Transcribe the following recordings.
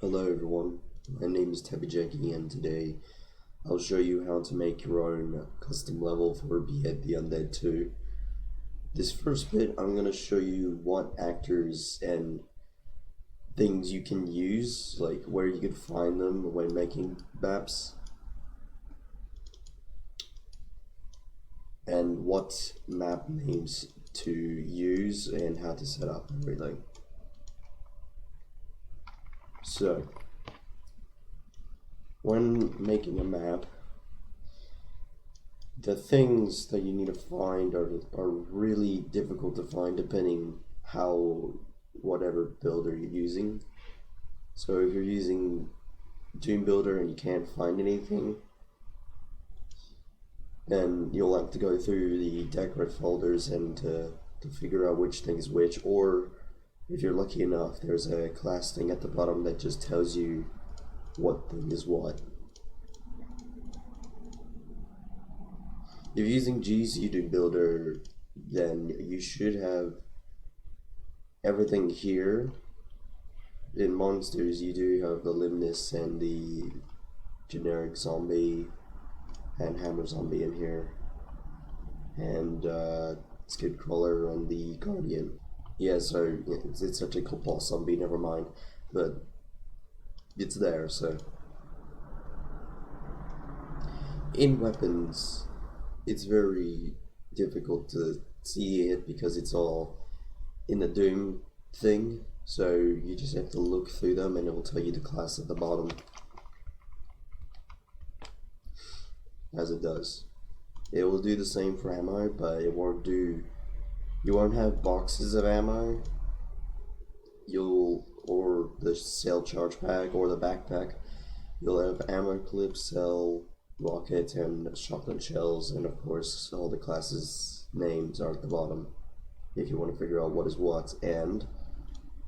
Hello everyone, my name is Jackie, and today I'll show you how to make your own custom level for Behead the Undead 2. This first bit I'm going to show you what actors and things you can use, like where you can find them when making maps, and what map names to use and how to set up everything. So, when making a map, the things that you need to find are really difficult to find depending whatever builder you're using. So if you're using Doom Builder and you can't find anything, then you'll have to go through the decorate folders and to figure out which thing is which, or if you're lucky enough, there's a class thing at the bottom that just tells you what thing is what. If you're using Doom Builder, then you should have everything here. In monsters, you do have the Limnus and the generic zombie and hammer zombie in here, and Skid Crawler and the Guardian. Yeah, so it's actually called Boss Zombie, never mind, but it's there. So in weapons, it's very difficult to see it because it's all in the Doom thing, so you just have to look through them and it will tell you the class at the bottom, as it does. It will do the same for ammo, but it won't do, you won't have boxes of ammo, or the cell charge pack or the backpack. You'll have ammo clips, cell, rocket, and shotgun shells, and of course all the classes names are at the bottom if you want to figure out what is what. And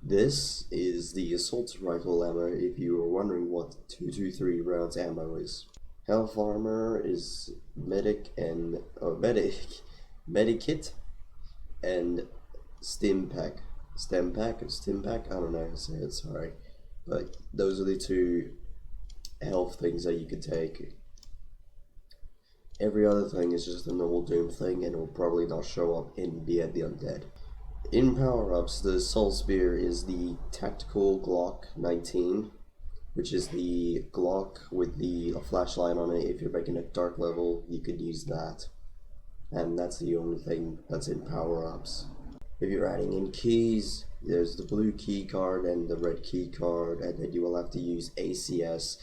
this is the assault rifle ammo if you were wondering what 223 rounds ammo is. Health armor is medikit and stim pack, I don't know how to say it, sorry, but those are the two health things that you could take. Every other thing is just a normal Doom thing, and it will probably not show up in Behead the Undead. In power-ups, the Soul Spear is the tactical Glock 19, which is the Glock with the flashlight on it. If you're making a dark level, you could use that, and that's the only thing that's in power-ups. If you're adding in keys, there's the blue key card and the red key card, and then you will have to use ACS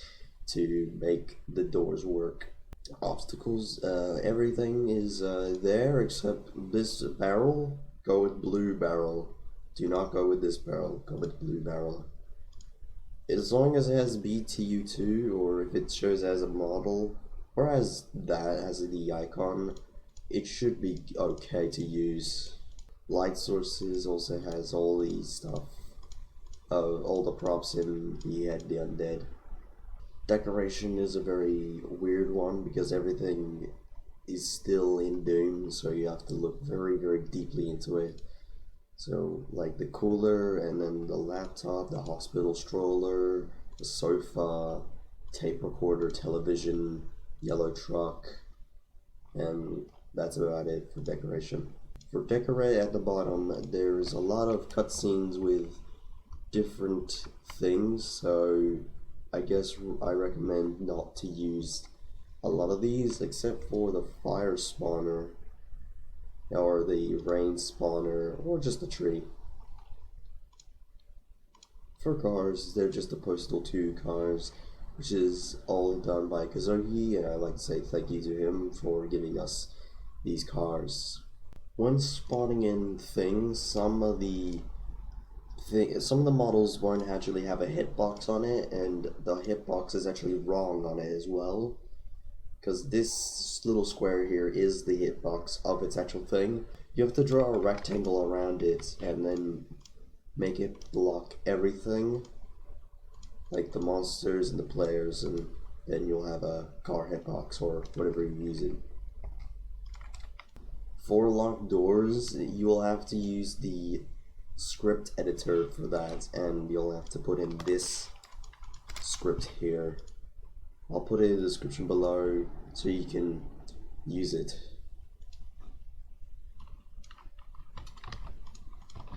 to make the doors work. Obstacles, everything is there except this barrel. Go with blue barrel. Do not go with this barrel, go with blue barrel. As long as it has BTU2, or if it shows as a model, or as the icon, it should be okay to use. Light sources also has all the stuff, all the props in Behead the Undead. Decoration is a very weird one because everything is still in Doom, so you have to look very, very deeply into it. So like the cooler, and then the laptop, the hospital stroller, the sofa, tape recorder, television, yellow truck, and that's about it for decoration. For decorate at the bottom, there's a lot of cutscenes with different things, so I guess I recommend not to use a lot of these except for the fire spawner or the rain spawner or just a tree. For cars, they're just the Postal 2 cars, which is all done by Kazogi, and I'd like to say thank you to him for giving us these cars. When spawning in things, some of the models won't actually have a hitbox on it, and the hitbox is actually wrong on it as well, because this little square here is the hitbox of its actual thing. You have to draw a rectangle around it and then make it block everything, like the monsters and the players, and then you'll have a car hitbox or whatever you're using. For locked doors, you will have to use the script editor for that, and you'll have to put in this script here. I'll put it in the description below so you can use it.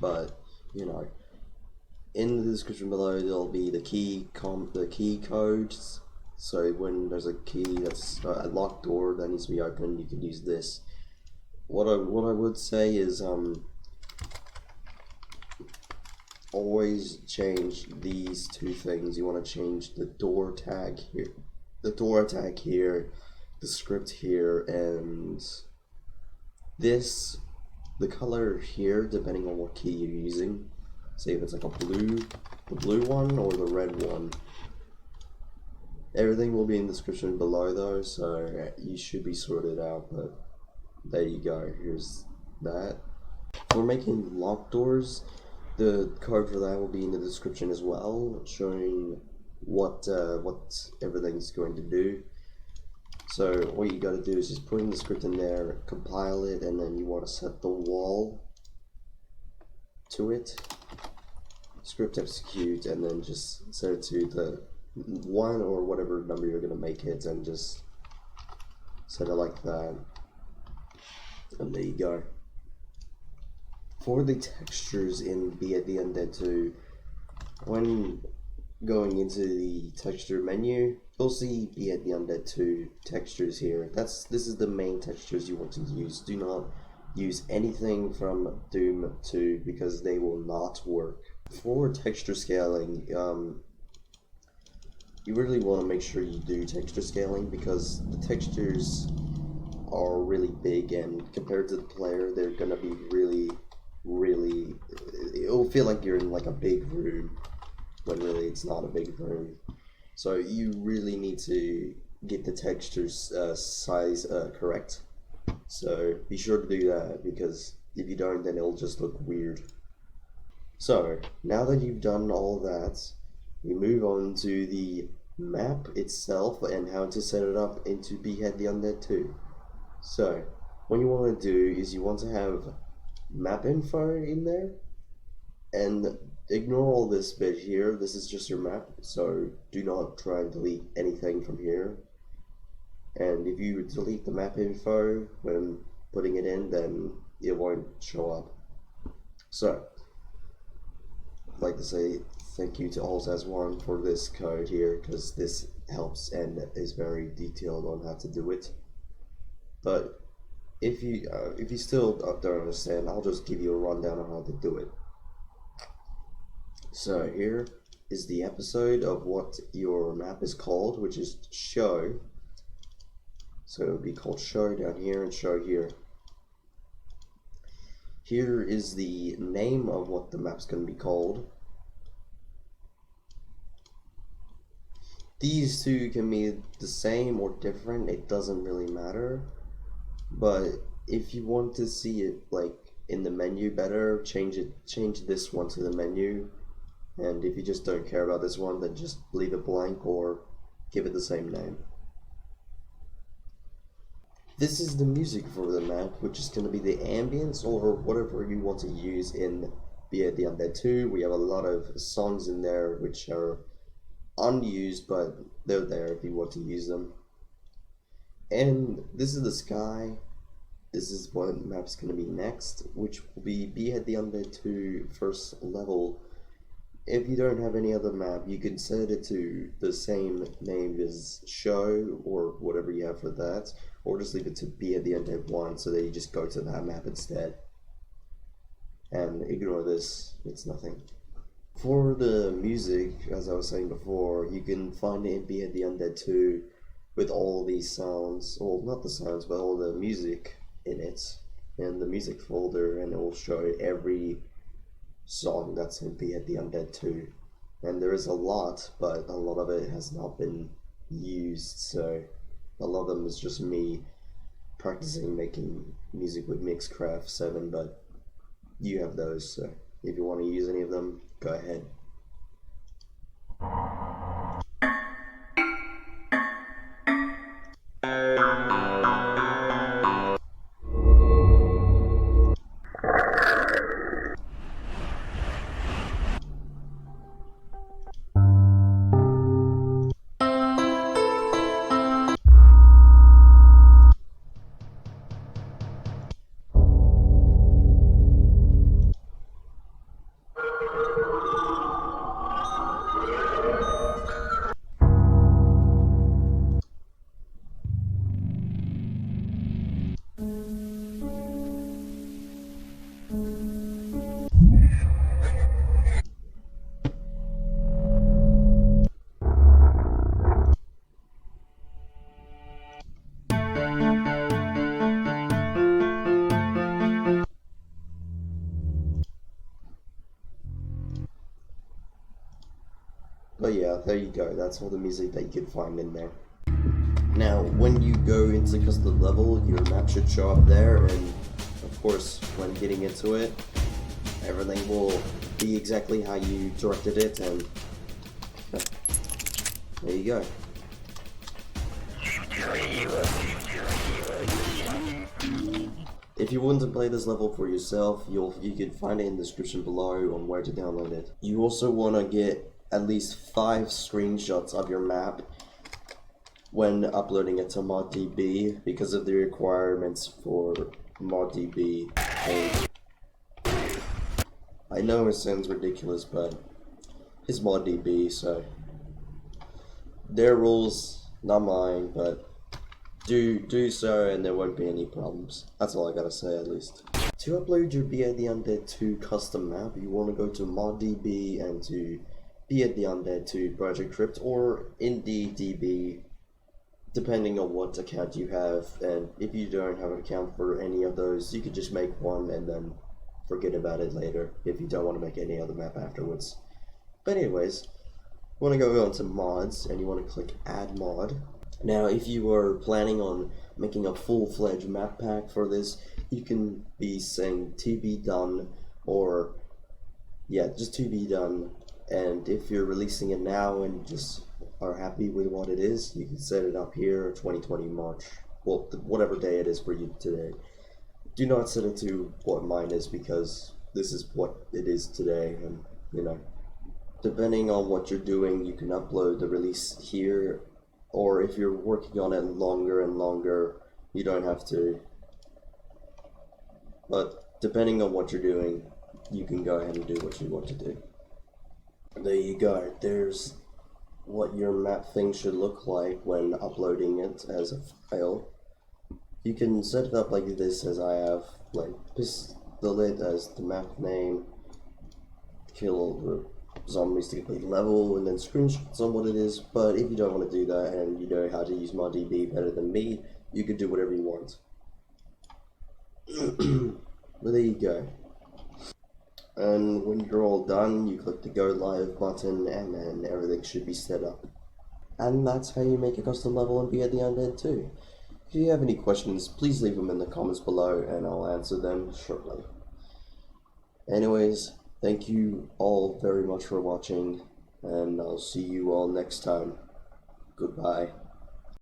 But you know, in the description below there'll be the key codes. So when there's a key that's a locked door that needs to be opened, you can use this. What I would say is always change these two things. You want to change the door tag here, the script here, and this, the color here, depending on what key you're using. Say if it's like the blue one or the red one. Everything will be in the description below though, so you should be sorted out, but there you go, here's that. For making locked doors, the code for that will be in the description as well, showing what everything's going to do. So what you gotta do is just put in the script in there, compile it, and then you want to set the wall to it, script execute, and then just set it to the 1 or whatever number you're gonna make it, and just set it like that, and there you go. For the textures in Behead the Undead 2, when going into the texture menu, you'll see Behead the Undead 2 textures here. This is the main textures you want to use. Do not use anything from Doom 2 because they will not work. For texture scaling, you really want to make sure you do texture scaling because the textures are really big, and compared to the player, they're gonna be really, it'll feel like you're in like a big room when really it's not a big room. So you really need to get the textures size correct. So be sure to do that, because if you don't, then it'll just look weird. So now that you've done all that, we move on to the map itself and how to set it up into Behead the Undead 2. So what you want to do is you want to have map info in there, and ignore all this bit here. This is just your map, so do not try and delete anything from here. And if you delete the map info when putting it in, then it won't show up. So I'd like to say thank you to AltAs1 for this code here, because this helps and is very detailed on how to do it. But if you still don't understand, I'll just give you a rundown on how to do it. So here is the episode of what your map is called, which is show. So it would be called show down here and show here. Here is the name of what the map's going to be called. These two can be the same or different, it doesn't really matter. But if you want to see it like in the menu better, change this one to the menu. And if you just don't care about this one, then just leave it blank or give it the same name. This is the music for the map, which is going to be the ambience or whatever you want to use in Behead the Undead 2. We have a lot of songs in there which are unused, but they're there if you want to use them. And this is the sky. This is what map's going to be next, which will be Behead the Undead 2 first level. If you don't have any other map, you can set it to the same name as show or whatever you have for that, or just leave it to Behead the Undead 1 so that you just go to that map instead. And ignore this, it's nothing. For the music, as I was saying before, you can find it in Behead the Undead 2 with all these sounds, well, not the sounds, but all the music in it, in the music folder, and it will show every song that's in Behead the Undead 2. And there is a lot, but a lot of it has not been used, so a lot of them is just me practicing making music with Mixcraft 7, but you have those, so if you want to use any of them, go ahead. there you go, that's all the music that you can find in there. Now, when you go into custom level, your map should show up there, and of course, when getting into it, everything will be exactly how you directed it, and there you go. If you want to play this level for yourself, you can find it in the description below on where to download it. You also want to get at least 5 screenshots of your map when uploading it to moddb because of the requirements for moddb. I know it sounds ridiculous, but it's moddb, so their rules, not mine, but do so and there won't be any problems. That's all I gotta say, at least. To upload your Behead the Undead 2 custom map, you want to go to moddb and to Behead the Undead 2 project crypt, or IndieDB, depending on what account you have. And if you don't have an account for any of those, you could just make one and then forget about it later if you don't want to make any other map afterwards. But anyways, you want to go on to mods and you want to click add mod. Now, if you are planning on making a full-fledged map pack for this, you can be saying to be done, or yeah, just to be done. And if you're releasing it now and just are happy with what it is, you can set it up here, 2020 March, well, whatever day it is for you today. Do not set it to what mine is, because this is what it is today, and you know, depending on what you're doing, you can upload the release here, or if you're working on it longer and longer, you don't have to. But depending on what you're doing, you can go ahead and do what you want to do. There you go. There's what your map thing should look like when uploading it as a file. You can set it up like this, as I have, like pistolette as the map name, kill the zombies to complete level, and then screenshots on what it is. But if you don't want to do that and you know how to use moddb better than me, you can do whatever you want. But there you go. And when you're all done, you click the go live button and then everything should be set up. And that's how you make a custom level in Behead the Undead 2. If you have any questions, please leave them in the comments below and I'll answer them shortly. Anyways, thank you all very much for watching, and I'll see you all next time. Goodbye.